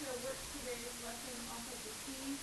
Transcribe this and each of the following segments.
to work today's lesson off of the key,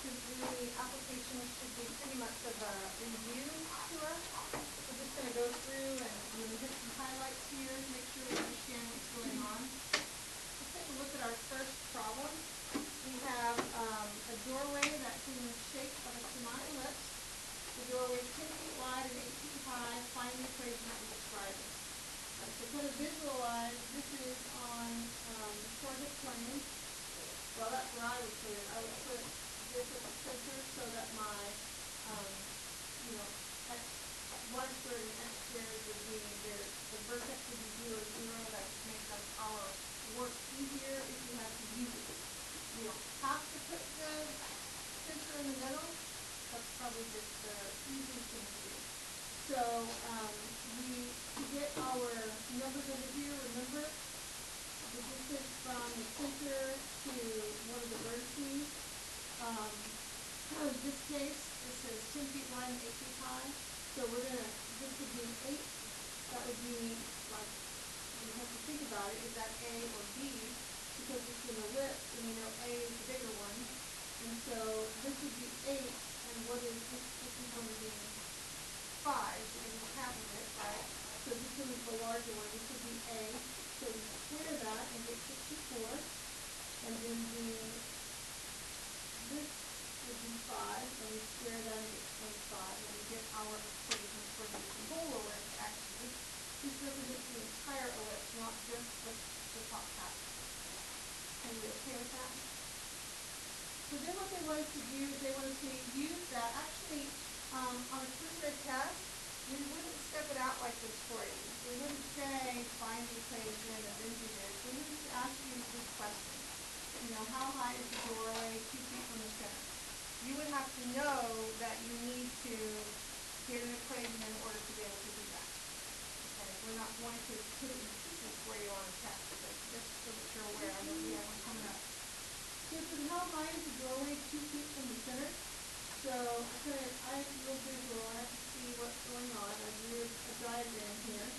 since really applications should be pretty much of a review to us. We're just going to go through and I'm going to hit some highlights here to make sure we understand what's going on. Let's take a look at our first problem. We have a doorway that's in the shape of a semi-ellipse. The doorway is 10 feet wide and 8 feet high. Find the equation that we described it. So kind of visualize, this is on the coordinate plane. Well, that's where I would put it. I would put this at the center so that my, y squared and x squared would be, the vertex would be 0, 0. That just makes our work easier if you have to use it. You don't have to put the center in the middle. That's probably just the easiest thing to do. So to get our numbers over here, remember the distance from the center to one of the vertices. In this case, it says 10 feet wide and 8 feet high. So this would be 8. That would be like, you have to think about it, is that A or B? Because it's an ellipse and we know A is the bigger one. And so this would be 8, and what is this? This is going to be 5, because it's half of it, right? So this one is the larger one. This would be A. So we square that and get 64. And then this would be 5, and we square that and get 25. And we get our equation for the whole ellipse, actually. This represents the entire ellipse, not just the top half. Are you okay with that? So then what they wanted to do is they wanted to use that. Actually, on a pre-read test, we wouldn't step it out like this for you. We wouldn't say, find the equation and then do this. We would just ask you this question. How high is the doorway 2 feet from the center? You would have to know that you need to get an equation in order to be able to do that. Okay, we're not going to put it in pieces for you on a test, but just so that you're aware. I know we have one coming up. So it says, how high is the doorway 2 feet from the center? So I have to go visual. I have to see what's going on. I drew a diagram here.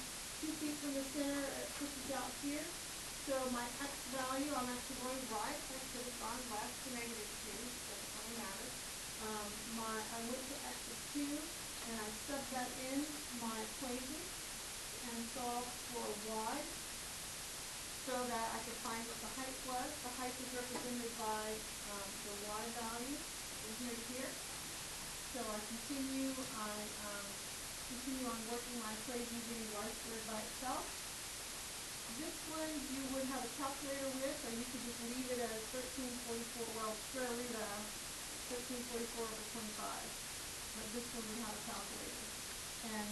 2 feet from the center, it pushes out here. So my x value, I'm actually going right. I could have gone left to -2. Doesn't really matter. I went to x of 2, and I subbed that in my equation and solved for y so that I could find what the height was. The height is represented by the y value from here to here. So I continue on working my equation, getting y squared by itself. This one you would have a calculator with, or you could just leave it as 1344. Well, sure, leave it as 1344 over 25. But this one would have a calculator. And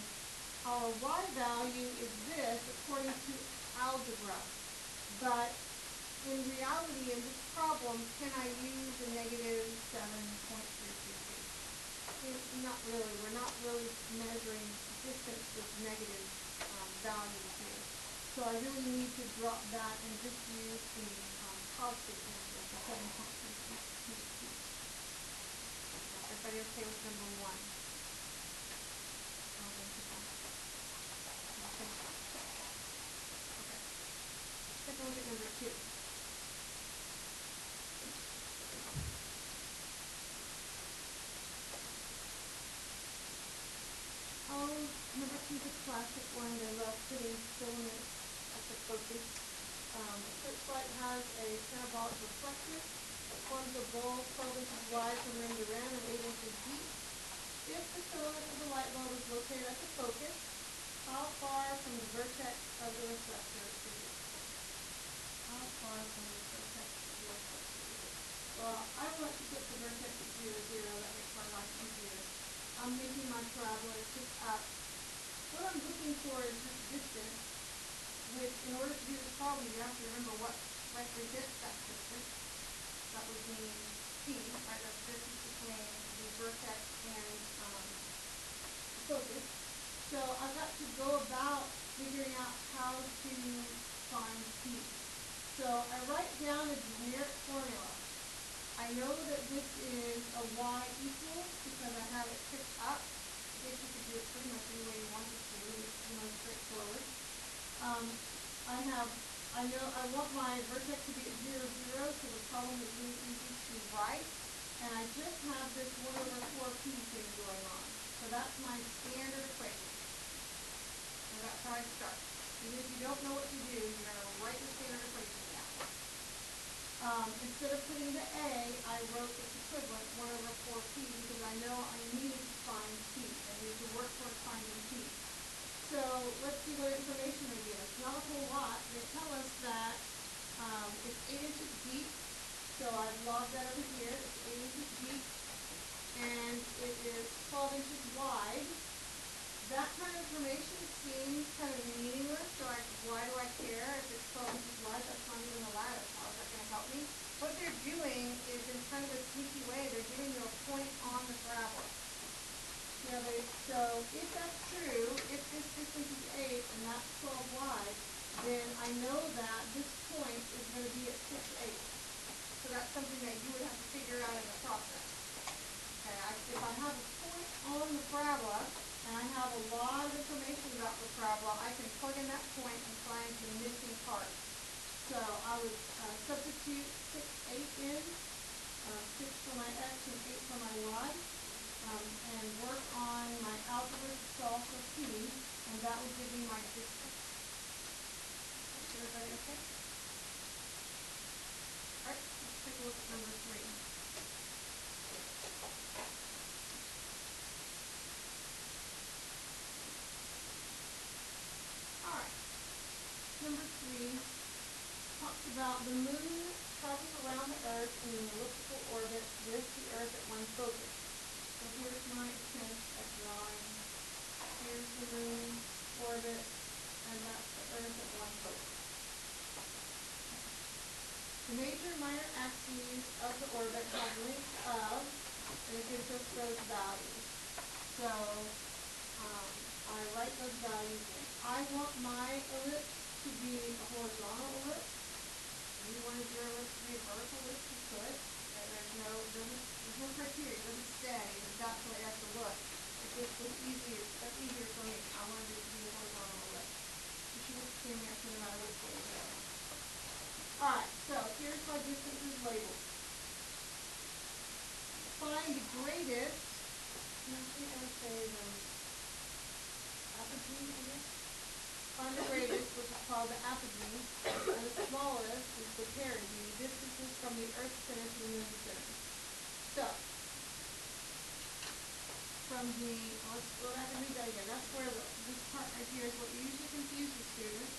our y value is this according to algebra. But in reality, in this problem, can I use a -7.333? Not really. We're not really measuring distance with negative values here. So I really need to drop that and just use the positive number, the 7.332. Everybody okay with number 1? Okay. Take a look at number 2. Number 2 is a classic one. They love putting filaments at the focus. A searchlight has a parabolic reflector that forms a bowl 12 inches wide from rim to rim and 8 inches deep. If the filament of the light bulb is located at the focus, how far from the vertex of the reflector is it? How far from the vertex of the reflector is it? Well, I want to put the vertex at 0, 0. That makes my life easier. I'm making my parabola just up. What I'm looking for is this distance, which in order to do this problem, you have to remember what represents that distance. That would mean c, right? That's the distance between the vertex and the focus. So I've got to go about figuring out how to find c. So I write down a generic formula. I know that this is a y equals because I have it picked up. I guess you could do it pretty much any way you wanted to. It's straightforward. I I know I want my vertex to be at 0, 0, so the problem is really easy to write. And I just have this 1 over 4p thing going on. So that's my standard equation. And that's how I start. Even if you don't know what to do, you're going to write the standard equation down. Instead of putting the a, I wrote its equivalent, 1 over 4p, because I know I needed to find p. I needed to work towards finding p. So let's see what information they give us. Not a whole lot. They tell us that it's 8 inches deep. So I've logged that over here. It's 8 inches deep. And it is 12 inches wide. That kind of information seems kind of meaningless. So why do I care if it's 12 inches wide? That's not even a lattice. How is that going to help me? What they're doing is, in kind of a sneaky way, they're giving you a point on the parabola. So if that's true, if this distance is 8 and that's 12 wide, then I know that this point is going to be at 6/8. So that's something that you would have to figure out in the process. Okay, if I have a point on the parabola, and I have a lot of information about the parabola, I can plug in that point and find the missing part. So I would substitute 6/8 in, 6 for my x and 8 for my y. And work on my algebra to solve for p, and that will give me my distance. Is everybody okay? Alright, let's take a look at number 3. Alright, number 3 talks about the moon travels around the earth in an elliptical orbit with the earth at one focus. So here's my attempt at drawing. Here's the moon orbit, and that's the earth at one focus. The major and minor axes of the orbit have lengths of, and it gives us those values. So I write those values in. I want my ellipse to be a horizontal ellipse. If you wanted your ellipse to be a vertical ellipse, you could. There's no criteria. It doesn't say that that's the way it has to look. It just was easier. That's easier for me. I wanted it to be a horizontal ellipse. You should have seen me no matter which way you go. Alright, so here's my distances labeled. Find the greatest, I think I would say the apogee, I guess. Find the greatest, which is called the apogee, and the smallest is the perigee, distances from the Earth's center to the Moon's center. So, from the, let's go back and read that again. That's where this part right here is what usually confuses students.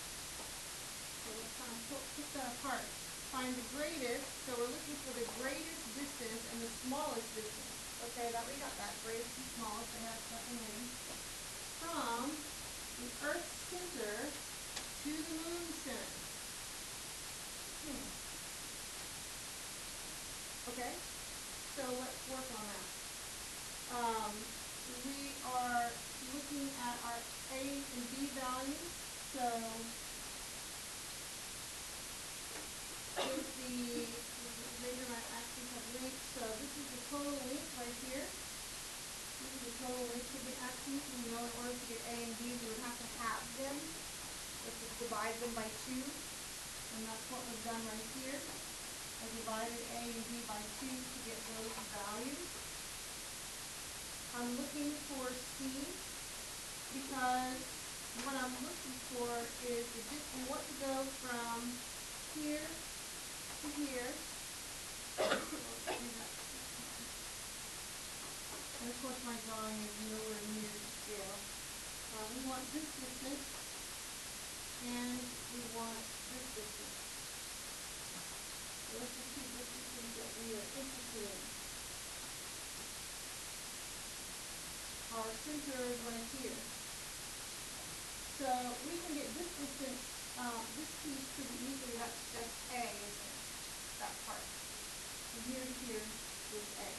So let's kind of put that apart. Find the greatest, so we're looking for the greatest distance and the smallest distance. Okay, we got that, greatest and smallest, I have that in there. From the Earth's center to the Moon's center. Okay, so let's work on that. We are looking at our A and B values, so if the major my axes have length, so this is the total length right here. This is the total length of the axes, and we know in order to get A and B, we would have to halve them. Let's just divide them by 2, and that's what was done right here. I divided A and B by 2 to get those values. I'm looking for C because what I'm looking for is the distance. I want to go from here to here. And of course my drawing is nowhere near the scale. We want this distance and we want this distance. So let's just see the distance that we are interested in. Our center is right here. So we can get this distance, this piece pretty easily. That's just A, isn't it? That part. From here to here is A.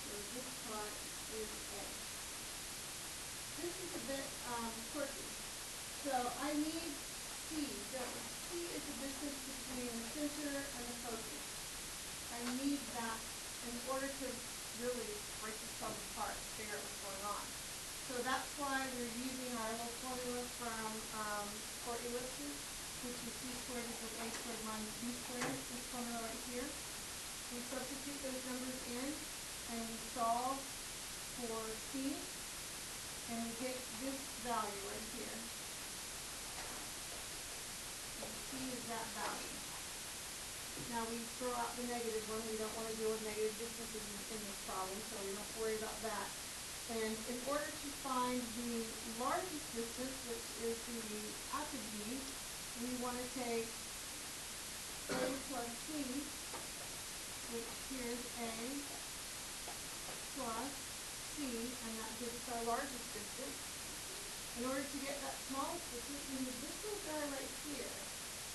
So this part is A. This is a bit quirky. So I need C. So C is the distance between the center and the focus. I need that in order to really break this problem apart, figure out what's going on. So that's why we're using our little formula from for ellipses, which is c squared equals a squared minus b squared, this formula right here. We substitute those numbers in and we solve for c, and we get this value right here. And c is that value. Now we throw out the negative one. We don't want to deal with negative distances in this problem, so we don't worry about that. And in order to find the largest distance, which is the PAP, we want to take a plus c, which here is a plus c, and that gives us our largest distance. In order to get that smallest distance, we need this little guy right here.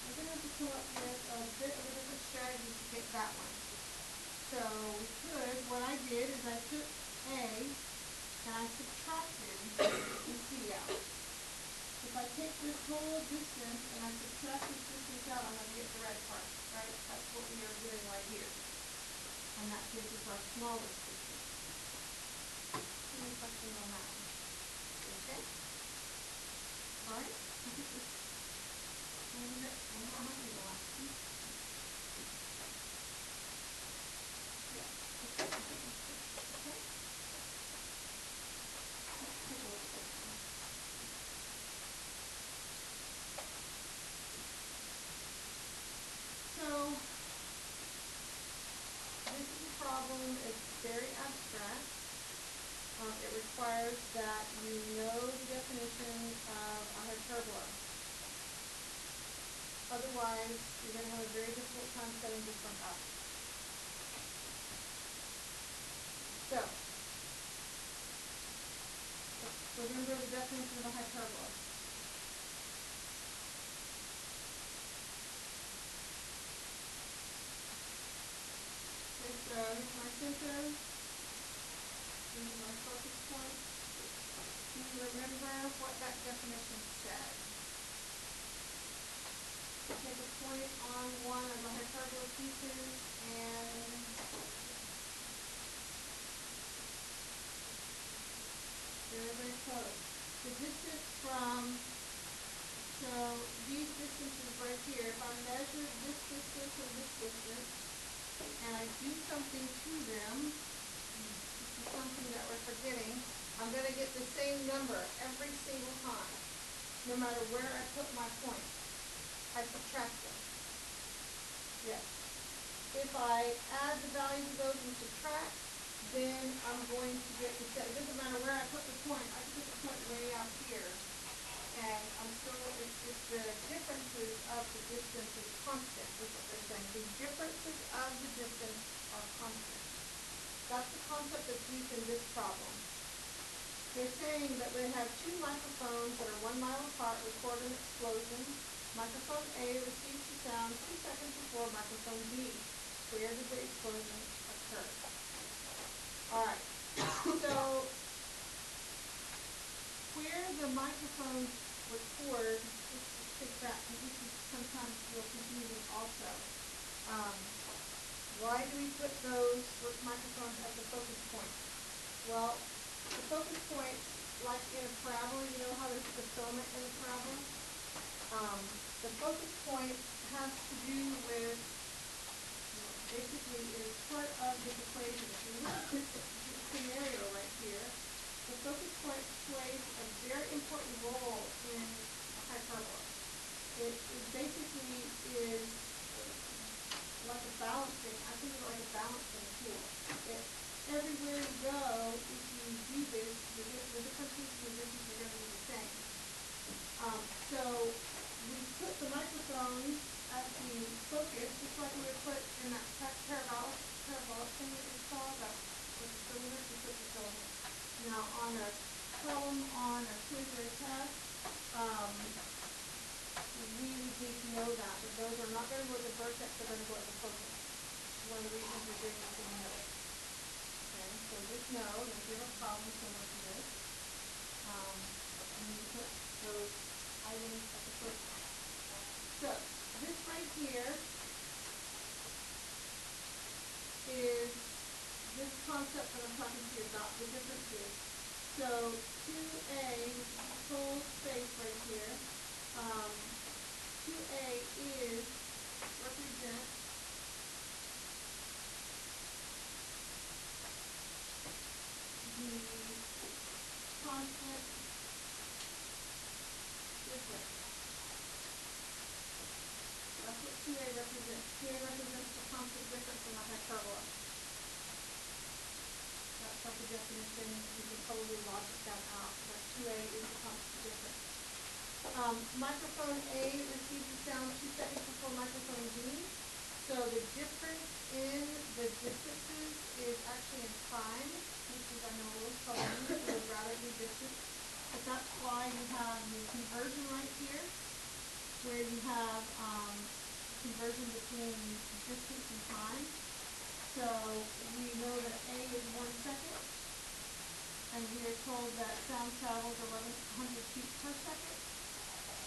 I'm going to have to come up with a bit of a different strategy to get that one. So what I did is I took a and I subtracted the c out. If I take this whole distance and I subtract this distance out, I'm going to get the red part, right? That's what we are doing right here. And that gives us our smallest distance. Any questions on that one? Okay? All right? I think this I don't have any last one. Yeah. Okay. I think that's good. Okay? Let's take a look at this one. So, this is a problem. It's very abstract. It requires that you know the definition of a hyperbola. Otherwise, you're going to have a very difficult time setting this one up. So, remember the definition of a hyperbola. Okay, so here's my center. This is my focus point. Do you remember what that definition said? Take a point on one of the hyperbola pieces and very, very close. The distance from, so these distances right here, if I measure this distance and this distance, and I do something to them, this is something that we're forgetting, I'm going to get the same number every single time, no matter where I put my point. I subtract them. Yes. If I add the values of those and subtract, then I'm going to get the same. It doesn't matter where I put the point. I can put the point way out here, and I'm still, it's the differences of the distance is constant, is what they're saying. The differences of the distance are constant. That's the concept that's used in this problem. They're saying that they have two microphones that are 1 mile apart record an explosion. Microphone A receives the sound 2 seconds before microphone B. Where did the explosion occur? Alright, so where the microphones record, let's just take that, because this is sometimes real confusing also. Why do we put those microphones at the focus point? Well, the focus point, like in a parabola, you know how there's the filament in a parabola? The focus point has to do with, basically, it is part of this equation. If you look at this scenario right here, the focus point plays a very important role in a hyperbola. It basically is like a balancing, I think of it like a balancing tool. Everywhere you go, if you do this, the different pieces of this are going to be the same. So we put the microphones at the focus, just like we would put in that parabolic thing that we saw, that with the cylinder, we put the cylinder. Now on a problem on a quiz or a test, we would need to know that those are not going to go at the vertex, they're going to go at the focus. One of the reasons we're doing this in the middle. Okay, so just know that if you have a problem similar to this, you need to put those items at the focus. So, this right here is this concept that I'm talking to you about, the differences So 2A, which is this whole space right here, 2A is represents the constant difference. That's what 2A represents. 2A represents the constant difference in the hyperbola. That's like a definition. You can probably logic that out. But 2A is the constant difference. Microphone A receives the sound 2 seconds before microphone B. So the difference in the distances is actually in time, which is, I know, a little troubling. We would rather be distant. But that's why you have your conversion right here, where you have conversion between distance and time. So we know that A is 1 second, and we are told that sound travels 1,100 feet per second.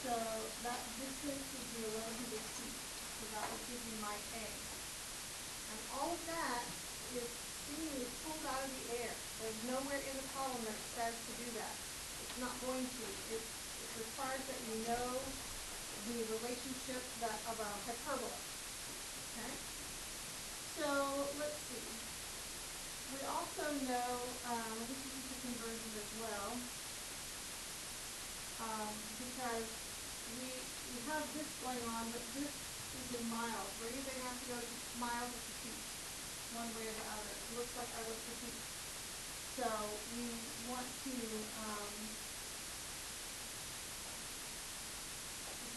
So that distance would be 1,100 feet. So that would give you my A. And all of that is seemingly pulled out of the air. There's nowhere in the problem that it says to do that. It's not going to. It requires that you know the relationship of a hyperbola. Okay? So let's see. We also know, this is just a conversion as well, because we have this going on, but this is in miles. We're either going to have to go to miles or to feet, one way or the other. It looks like I went to feet. So we want to look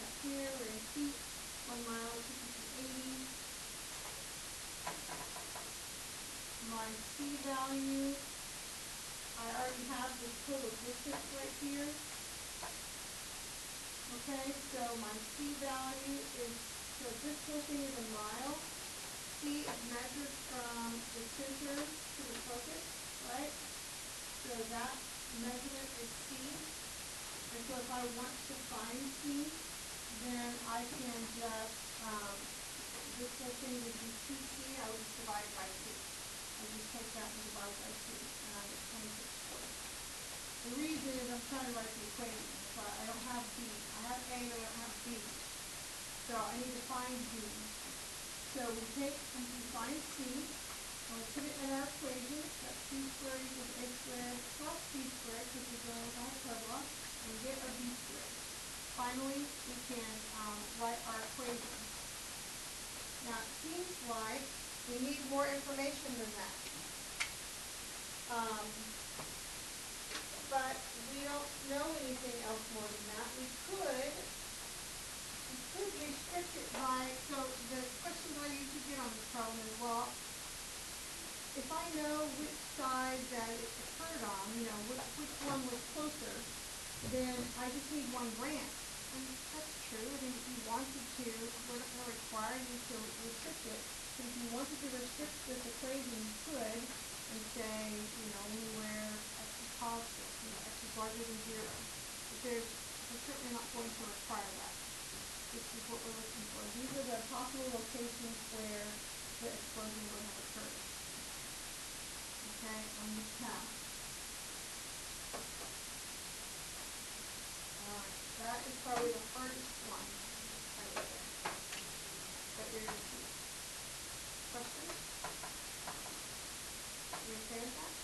up here, we're in feet, 1 mile, 280. My C value, I already have this total distance right here. Okay, so my C value is, so this whole thing is a mile. C is measured from the center to the focus, right? So that measurement is C. And so if I want to find C, then I can just, this whole thing would be 2C. I would just divide by 2. I just take that and divide by 2, and I get 26 squared. The reason is I'm trying to write the equation, so I don't have B. I have A, but I don't have B. So I need to find B. So we find C, and we put it in our equation. That's C squared equals A squared plus B squared, because we're dealing with a hyperbola, and we get our B squared. Finally, we can write our equation. Now, it seems like we need more information than that. But we don't know anything else more than that. We could restrict it by, so the questions I usually get on this problem is, well, if I know which side that it occurred on, which one was closer, then I just need one branch. And that's true. I mean, if you wanted to, we're not going to require you to restrict it. But if you wanted to restrict this equation, you could, and say, anywhere x is positive, x is larger than 0. But we're certainly not going to require that. This is what we're looking for. These are the possible locations where the explosion would have occurred. Okay, on this path. Alright, that is probably the hardest one, I would say. But you're going to see. Questions? You okay with that?